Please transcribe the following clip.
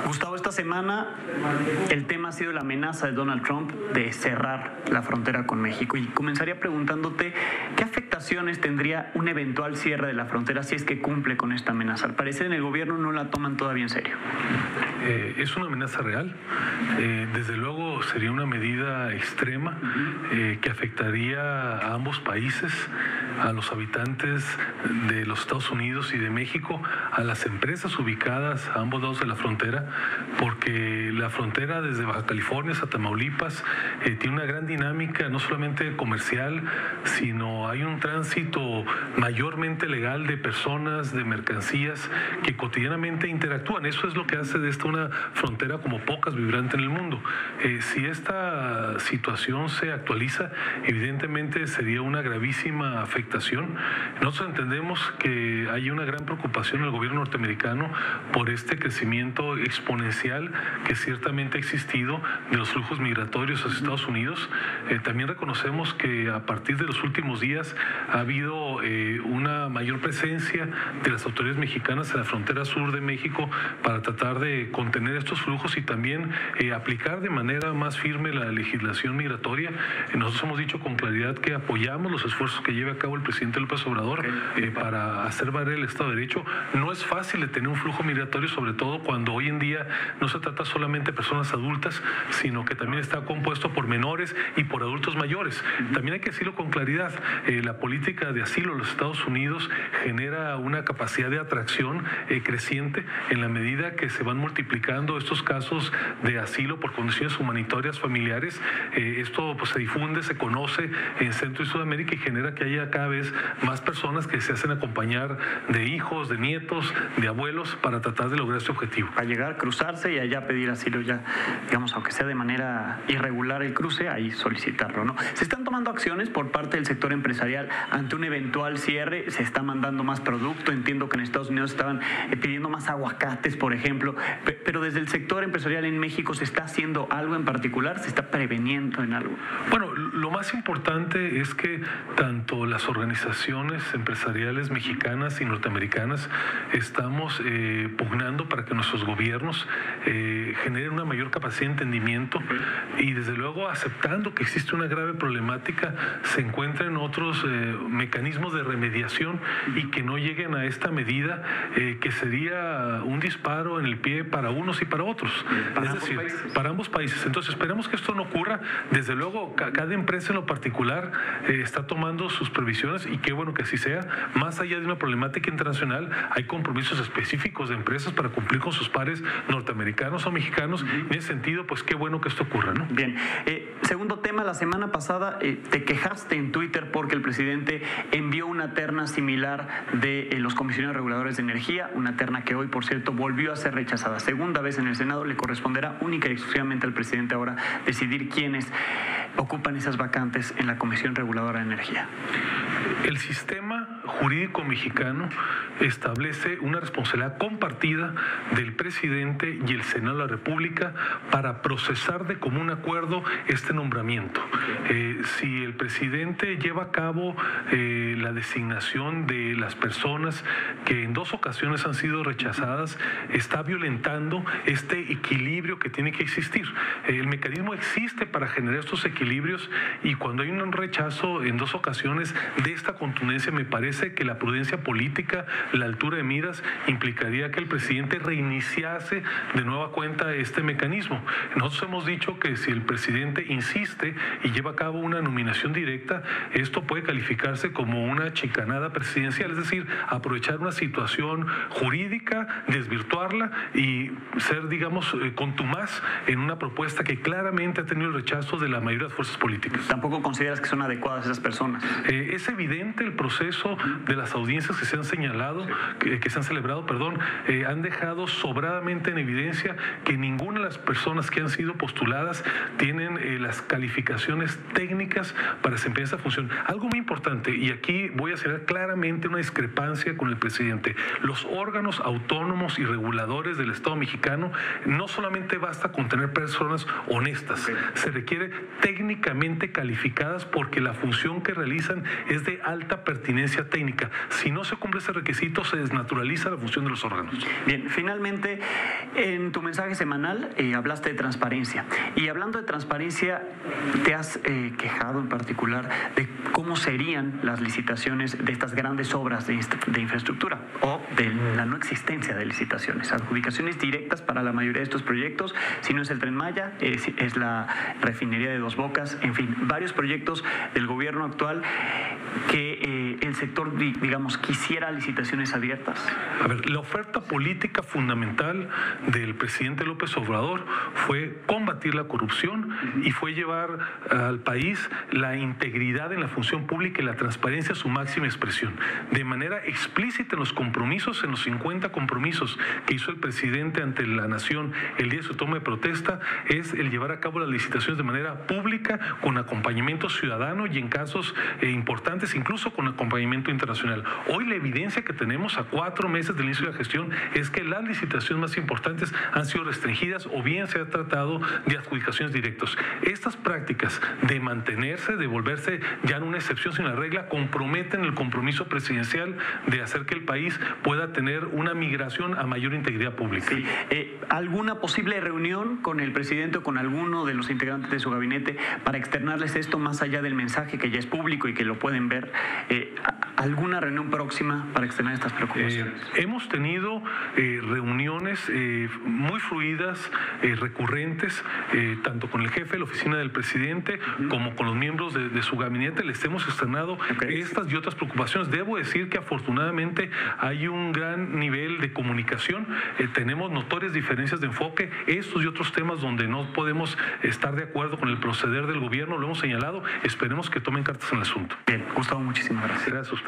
Gustavo, esta semana el tema ha sido la amenaza de Donald Trump de cerrar la frontera con México, y comenzaría preguntándote qué afectaciones tendría un eventual cierre de la frontera si es que cumple con esta amenaza. Al parecer en el gobierno no la toman todavía en serio. Es una amenaza real. Desde luego sería una medida extrema que afectaría a ambos países, a los habitantes de los Estados Unidos y de México, a las empresas ubicadas a ambos lados de la frontera, porque la frontera desde Baja California hasta Tamaulipas tiene una gran dinámica, no solamente comercial, sino hay un tránsito mayormente legal de personas, de mercancías que cotidianamente interactúan. Eso es lo que hace de esta una frontera como pocas vibrante en el mundo. Si esta situación se actualiza, evidentemente sería una gravísima afectación. Nosotros entendemos que hay una gran preocupación en el gobierno norteamericano por este crecimiento exponencial que ciertamente ha existido de los flujos migratorios hacia Estados Unidos. También reconocemos que a partir de los últimos días ha habido una mayor presencia de las autoridades mexicanas en la frontera sur de México para tratar de contener estos flujos y también aplicar de manera más firme la legislación migratoria. Nosotros hemos dicho con claridad que apoyamos los esfuerzos que lleve a cabo el presidente López Obrador para hacer valer el Estado de Derecho. No es fácil de tener un flujo migratorio, sobre todo cuando hoy en día no se trata solamente de personas adultas, sino que también está compuesto por menores y por adultos mayores. También hay que decirlo con claridad, la política de asilo de los Estados Unidos genera una capacidad de atracción creciente en la medida que se van multiplicando estos casos de asilo por condiciones humanitarias familiares. Esto pues se difunde, se conoce en Centro y Sudamérica y genera que haya cada vez más personas que se hacen acompañar de hijos, de nietos, de abuelos para tratar de lograr este objetivo. A llegar, cruzarse y allá pedir asilo, ya, digamos, aunque sea de manera irregular el cruce, ahí solicitarlo, ¿no? Se están tomando acciones por parte del sector empresarial ante un eventual cierre. Se está mandando más producto. Entiendo que en Estados Unidos estaban pidiendo más aguacates, por ejemplo, pero desde el sector empresarial en México, ¿se está haciendo algo en particular? ¿Se está preveniendo en algo? Bueno, lo más importante es que tanto las organizaciones empresariales mexicanas y norteamericanas estamos pugnando para que nuestros gobiernos generen una mayor capacidad de entendimiento y desde luego aceptando que existe una grave problemática, se encuentren otros mecanismos de remediación y que no lleguen a esta medida que sería un disparo en el pie para unos y para otros. Es decir, para ambos países. Entonces esperamos que esto no ocurra. Desde luego cada empresa en lo particular está tomando sus previsiones y qué bueno que así sea. Más allá de una problemática internacional, hay compromisos específicos de empresas para cumplir con sus pares norteamericanos o mexicanos. En ese sentido, pues qué bueno que esto ocurra, ¿no? Bien. Segundo tema, la semana pasada te quejaste en Twitter porque el presidente envió una terna similar de los comisionados reguladores de energía, una terna que hoy, por cierto, volvió a ser rechazada. Segunda vez en el Senado. Le corresponderá única y exclusivamente al presidente ahora decidir quiénes ocupan esas vacantes en la Comisión Reguladora de Energía. El sistema jurídico mexicano establece una responsabilidad compartida del presidente y el Senado de la República para procesar de común acuerdo este nombramiento. Si el presidente lleva a cabo la designación de las personas que en 2 ocasiones han sido rechazadas, está violentando este equilibrio que tiene que existir. El mecanismo existe para generar estos equilibrios y cuando hay un rechazo en 2 ocasiones de esta contundencia, me parece que la prudencia política, la altura de miras, implicaría que el presidente reiniciase de nueva cuenta este mecanismo. Nosotros hemos dicho que si el presidente insiste y lleva a cabo una nominación directa, esto puede calificarse como una chicanada presidencial, es decir, aprovechar una situación jurídica, desvirtuarla y ser, digamos, contumaz en una propuesta que claramente ha tenido el rechazo de la mayoría de las fuerzas políticas. ¿Tampoco consideras que son adecuadas esas personas? Es evidente el proceso de las audiencias que se han señalado, que se han celebrado, han dejado sobradamente en evidencia que ninguna de las personas que han sido postuladas tienen las calificaciones técnicas para desempeñar esa función. Algo muy importante, y aquí voy a hacer claramente una discrepancia con el presidente. Los órganos autónomos y reguladores del Estado mexicano no solamente basta con tener personas honestas, se requiere técnicamente calificadas porque la función que realizan es de alta pertinencia técnica. técnica. Si no se cumple ese requisito, se desnaturaliza la función de los órganos. Bien, finalmente, en tu mensaje semanal hablaste de transparencia. Y hablando de transparencia, te has quejado en particular de cómo serían las licitaciones de estas grandes obras de infraestructura o de la no existencia de licitaciones. Adjudicaciones directas para la mayoría de estos proyectos, si no es el Tren Maya, es la refinería de Dos Bocas, en fin, varios proyectos del gobierno actual que el sector, digamos, quisiera licitaciones abiertas. A ver, la oferta política fundamental del presidente López Obrador fue combatir la corrupción y fue llevar al país la integridad en la función pública y la transparencia a su máxima expresión. De manera explícita en los compromisos, en los 50 compromisos que hizo el presidente ante la nación el día de su toma de protesta, es el llevar a cabo las licitaciones de manera pública, con acompañamiento ciudadano y en casos importantes, incluso con acompañamiento internacional. Hoy la evidencia que tenemos a 4 meses del inicio de la gestión es que las licitaciones más importantes han sido restringidas o bien se ha tratado de adjudicaciones directas. Estas prácticas de mantenerse, de volverse ya no una excepción sino la regla, comprometen el compromiso presidencial de hacer que el país pueda tener una migración a mayor integridad pública. Sí. ¿Alguna posible reunión con el presidente o con alguno de los integrantes de su gabinete para externarles esto más allá del mensaje que ya es público y que lo pueden ver? ¿Alguna reunión próxima para externar estas preocupaciones? Hemos tenido reuniones muy fluidas, recurrentes, tanto con el jefe de la oficina del presidente como con los miembros de su gabinete. Les hemos externado estas y otras preocupaciones. Debo decir que afortunadamente hay un gran nivel de comunicación. Tenemos notorias diferencias de enfoque. Estos y otros temas donde no podemos estar de acuerdo con el proceder del gobierno, lo hemos señalado. Esperemos que tomen cartas en el asunto. Bien, Gustavo, muchísimas gracias. Gracias a ustedes.